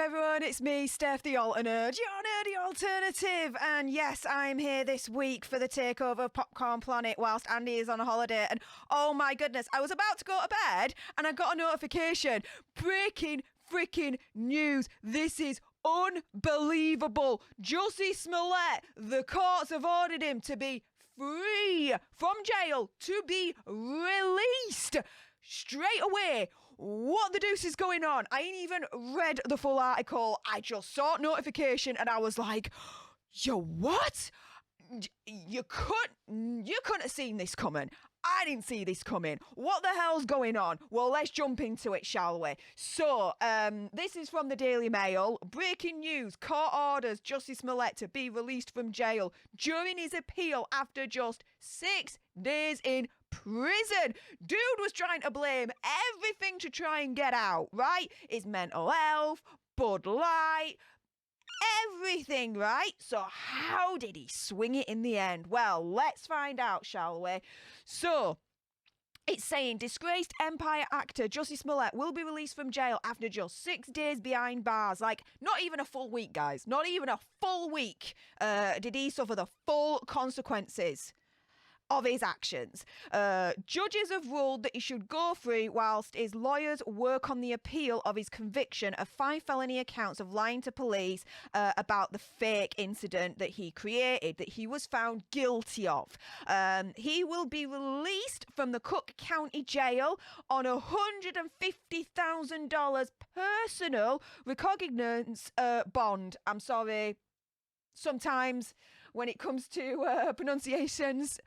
everyone, it's me, Steph the Alternate, your nerdy alternative, and yes, I'm here this week for the takeover of Popcorn Planet whilst Andy is on a holiday, and oh my goodness, I was about to go to bed, and I got a notification, breaking freaking news, this is unbelievable. Jussie Smollett, the courts have ordered him to be free from jail, to be released straight away. What the deuce is going on? I ain't even read the full article. I just saw notification and I was like, yo, what? You couldn't have seen this coming. I didn't see this coming. What the hell's going on? Well, let's jump into it, shall we? So, this is from the Daily Mail. Breaking news. Court orders Jussie Smollett to be released from jail during his appeal after just 6 days in prison. Dude was trying to blame everything to try and get out, right? His mental health, Bud Light, everything, right? So how did he swing it in the end? Well, let's find out, shall we? So, it's saying Disgraced Empire actor Jussie Smollett will be released from jail after just 6 days behind bars. Like, not even a full week, guys. Not even a full week did he suffer the full consequences of his actions. Judges have ruled that he should go free whilst his lawyers work on the appeal of his conviction of 5 felony accounts of lying to police about the fake incident that he created, that he was found guilty of. He will be released from the Cook County Jail on $150,000 personal recognizance bond. I'm sorry. Sometimes when it comes to pronunciations,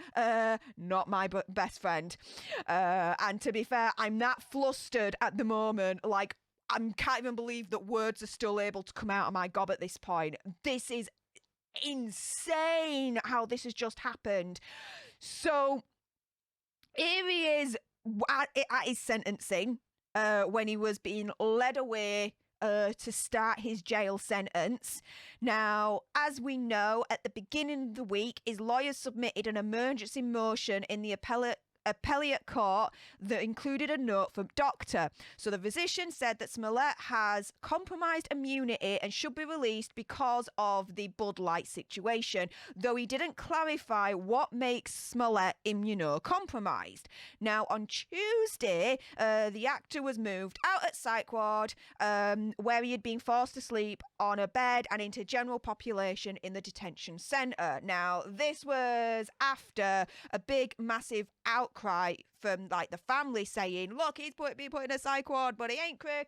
not my best friend. And to be fair, I'm that flustered at the moment. Like, I can't even believe that words are still able to come out of my gob at this point. This is insane how this has just happened. So here he is at his sentencing when he was being led away to start his jail sentence. Now, as we know, at the beginning of the week, his lawyers submitted an emergency motion in the appellate court that included a note from doctor. So the physician said that Smollett has compromised immunity and should be released because of the Bud Light situation, though he didn't clarify what makes Smollett immunocompromised. Now, on Tuesday, the actor was moved out at psych ward, where he had been forced to sleep on a bed and into general population in the detention centre. Now, this was after a big, massive outcry from like the family saying, look, he's been put in a psych ward, but he ain't cray,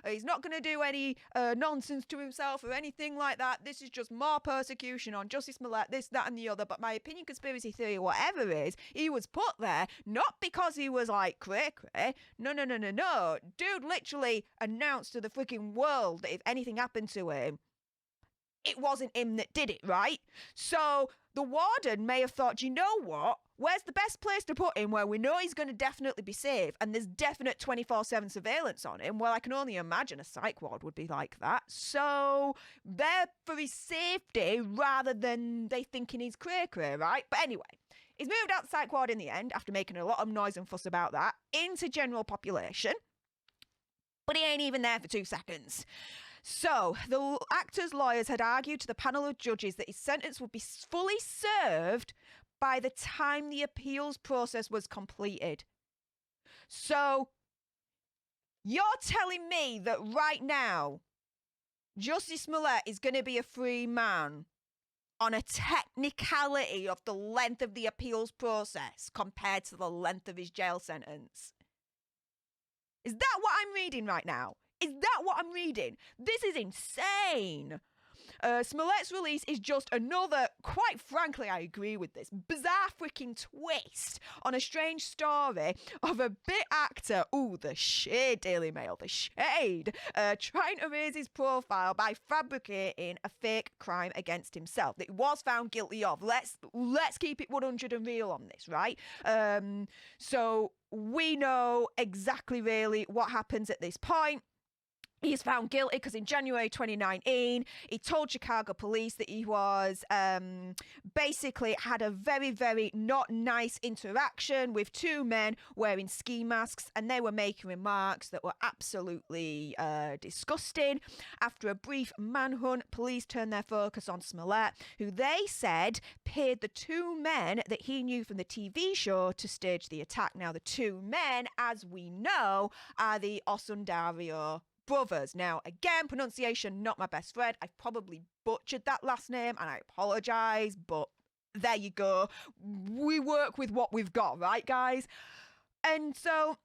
he's not going to do any nonsense to himself or anything like that. This is just more persecution on Jussie Smollett, this, that and the other. But my opinion, conspiracy theory, whatever it is, he was put there not because he was like cray. No. Dude literally announced to the freaking world that if anything happened to him, it wasn't him that did it, right? So the warden may have thought, you know what? Where's the best place to put him where we know he's going to definitely be safe and there's definite 24/7 surveillance on him? Well, I can only imagine a psych ward would be like that. So they're for his safety rather than they thinking he's cray, right? But anyway, he's moved out the psych ward in the end after making a lot of noise and fuss about that into general population. But he ain't even there for 2 seconds. So, the actor's lawyers had argued to the panel of judges that his sentence would be fully served by the time the appeals process was completed. So, you're telling me that right now, Jussie Smollett is going to be a free man on a technicality of the length of the appeals process compared to the length of his jail sentence? Is that what I'm reading right now? Is that what I'm reading? This is insane. Smollett's release is just another, quite frankly, I agree with this, bizarre freaking twist on a strange story of a bit actor, the shade, Daily Mail, the shade, trying to raise his profile by fabricating a fake crime against himself that he was found guilty of. Let's keep it 100 and real on this, right? So we know exactly really what happens at this point. He's found guilty because in January 2019, he told Chicago police that he was basically had a very, very not nice interaction with two men wearing ski masks, and they were making remarks that were absolutely disgusting. After a brief manhunt, police turned their focus on Smollett, who they said paid the two men that he knew from the TV show to stage the attack. Now, the two men, as we know, are the Osundario brothers. Now, again, pronunciation not my best friend. I've probably butchered that last name and I apologise, but there you go. We work with what we've got, right, guys? And so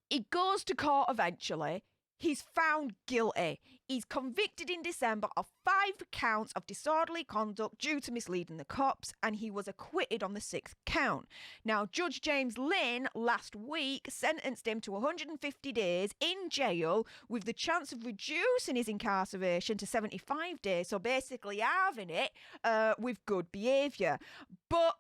he goes to court eventually. He's found guilty. He's convicted in December of 5 counts of disorderly conduct due to misleading the cops, and he was acquitted on the 6th count. Now, Judge James Lynn last week sentenced him to 150 days in jail with the chance of reducing his incarceration to 75 days, so basically halving it with good behaviour. But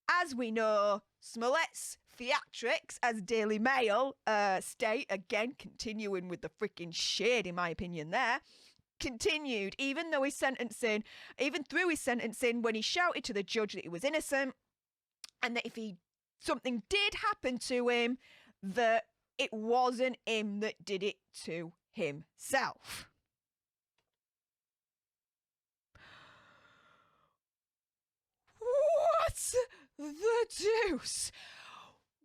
as we know, Smollett's theatrics, as Daily Mail state, again, continuing with the freaking shade, in my opinion there, continued, even through his sentencing, when he shouted to the judge that he was innocent, and that if something did happen to him, that it wasn't him that did it to himself. What the deuce?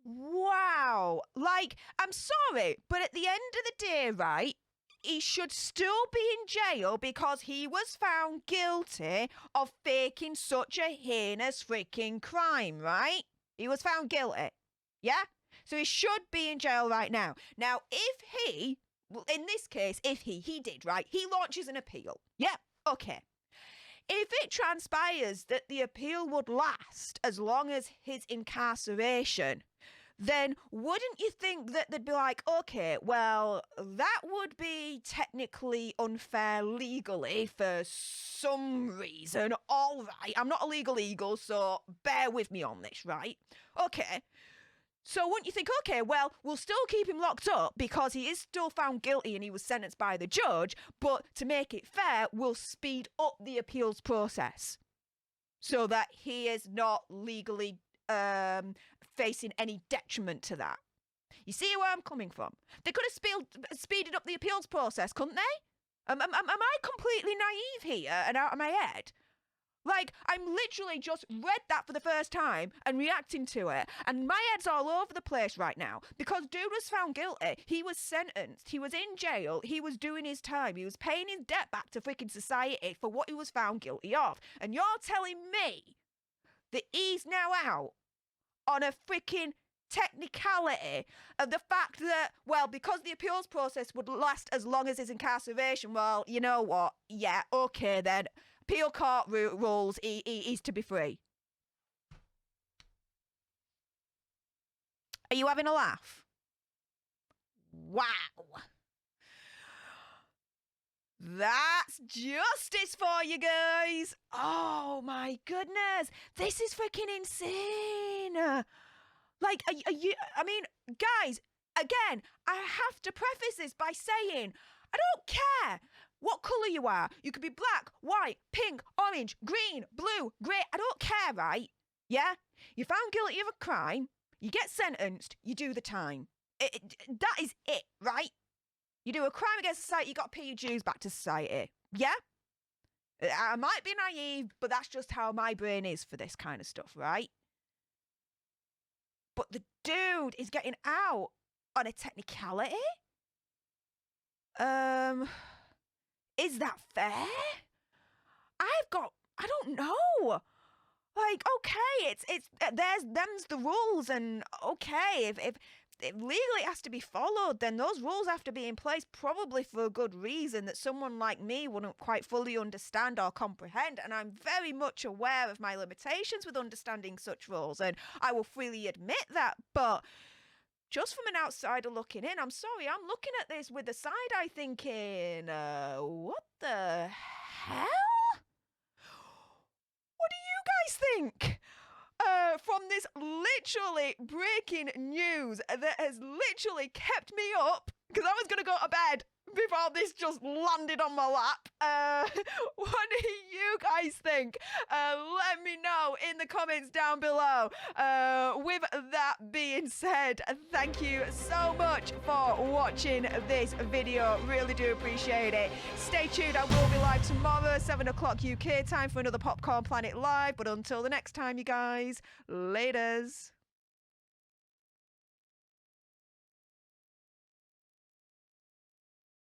Wow. Like, I'm sorry, but at the end of the day, right, he should still be in jail because he was found guilty of faking such a heinous freaking crime, right? He was found guilty. Yeah? So he should be in jail right now. Now, if he, in this case, he did, right? He launches an appeal. Yeah, okay. If it transpires that the appeal would last as long as his incarceration, then wouldn't you think that they'd be like, okay, well, that would be technically unfair legally for some reason. All right, I'm not a legal eagle, so bear with me on this, right? Okay. So wouldn't you think, okay, well, we'll still keep him locked up because he is still found guilty and he was sentenced by the judge, but to make it fair, we'll speed up the appeals process so that he is not legally facing any detriment to that. You see where I'm coming from? They could have speeded up the appeals process, couldn't they? Am I completely naive here and out of my head? Like, I'm literally just read that for the first time and reacting to it, and my head's all over the place right now because dude was found guilty. He was sentenced. He was in jail. He was doing his time. He was paying his debt back to freaking society for what he was found guilty of. And you're telling me that he's now out on a freaking technicality of the fact that, well, because the appeals process would last as long as his incarceration, well, you know what? Yeah, okay then. Appeal court rules, he's to be free. Are you having a laugh? Wow. That's justice for you guys. Oh my goodness. This is freaking insane. Like, are you, I mean, guys, again, I have to preface this by saying, I don't care what colour you are. You could be black, white, pink, orange, green, blue, grey. I don't care, right? Yeah? You're found guilty of a crime. You get sentenced. You do the time. That is it, right? You do a crime against society. You got to pay your dues back to society. Yeah? I might be naive, but that's just how my brain is for this kind of stuff, right? But the dude is getting out on a technicality? Is that fair? I don't know. Like, okay, them's the rules, and okay, if legally it has to be followed, then those rules have to be in place probably for a good reason that someone like me wouldn't quite fully understand or comprehend, and I'm very much aware of my limitations with understanding such rules, and I will freely admit that, but just from an outsider looking in, I'm sorry, I'm looking at this with a side eye thinking, what the hell? What do you guys think? From this literally breaking news that has literally kept me up, because I was going to go to bed before this just landed on my lap. What do you guys think? Let me know in the comments down below. With that being said, thank you so much for watching this video. Really do appreciate it. Stay tuned. I will be live tomorrow, 7 o'clock UK time, for another Popcorn Planet Live. But until the next time, you guys, laters.